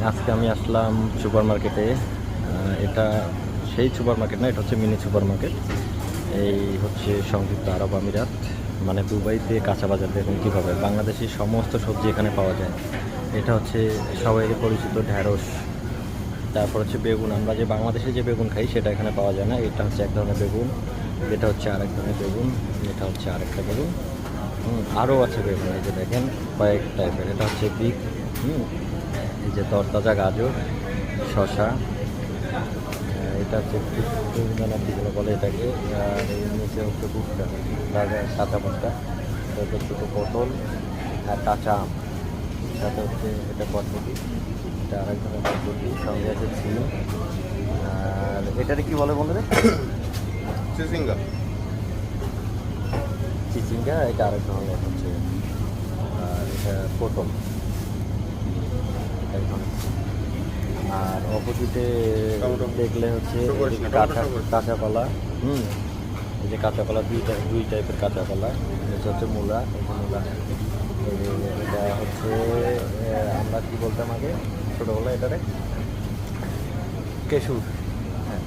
আজকে আমি আসলাম সুপার মার্কেটে। এটা সেই সুপার মার্কেট না, এটা হচ্ছে মিনি সুপার মার্কেট। এই হচ্ছে সংযুক্ত আরব আমিরাত, মানে দুবাইতে কাঁচা বাজার দেখুন কীভাবে বাংলাদেশি সমস্ত সবজি এখানে পাওয়া যায়। এটা হচ্ছে সবাই পরিচিত ঢ্যাঁড়স, তারপর হচ্ছে বেগুন। আমরা যে বাংলাদেশে যে বেগুন খাই সেটা এখানে পাওয়া যায় না। এটা হচ্ছে এক ধরনের বেগুন, এটা হচ্ছে আরেক ধরনের বেগুন, এটা হচ্ছে আরেকটা বেগুন। আরও আছে বেগুন, এই যে দেখেন কয়েক টাইপের। এটা হচ্ছে বিগ, এই যে তরতাজা গাজর, শশা, এটা হচ্ছে কীগুলো বলে এটাকে। আর এর নিচে হচ্ছে ভুট্টা, কাঁচা ভুট্টা, তারপর ছোটো পটল আর কাঁচা আম, সাথে হচ্ছে এটা বরবটি, এটা আরেক ধরনের বরবটি, সঙ্গে আছে সিম। আর এটারে কী বলে বন্ধুরা? চিচিঙ্গা। চিচিঙ্গা, এটা আরেক ধরনের হচ্ছে। আর এটা পটল, এক ধরনের। আর অপোজিটে দেখলে হচ্ছে কাঁচা কলা। এই যে কাঁচা কলা, দুই টাইপের কাঁচা কলা। এটা হচ্ছে মূলা, এই যে মূলা। এটা হচ্ছে আমরা কি বলতাম আগে ছোটোবেলা, এটারে কেশুর। হ্যাঁ,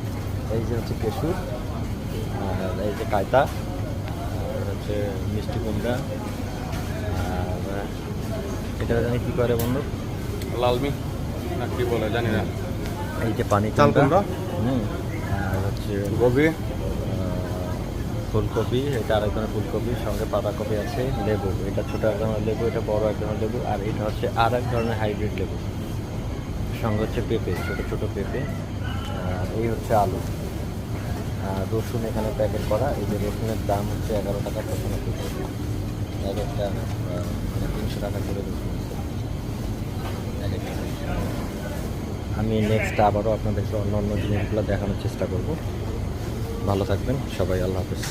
এই যে হচ্ছে কেশুর। আর এই যে কায়তা, আর হচ্ছে মিষ্টি কুমড়া। আর এটা জানি কী করে বন্ধু, লালমি না কি বলে জানি না। এই যে পানি চাল কুমড়া। আর হচ্ছে গোবি, ফুলকপি, এটা আরেক ধরনের ফুলকপি, সঙ্গে পাতাকপি আছে, লেবু, এটা ছোটো এক ধরনের লেবু, এটা বড় এক ধরনের লেবু, আর এটা হচ্ছে আর এক ধরনের হাইব্রিড লেবু। সঙ্গে হচ্ছে পেঁপে, ছোটো ছোটো পেঁপে। আর এই হচ্ছে আলু। আর রসুন এখানে প্যাকেট করা। এই যে রসুনের দাম হচ্ছে 11 টাকা 95 পয়সা। এক একটা 300 টাকা করে রসুন আছে এক একটা। আমি নেক্সট আবারও আপনাদেরকে অন্য অন্য জিনিসগুলো দেখানোর চেষ্টা করব। ভালো থাকবেন সবাই, আল্লাহ হাফেজ।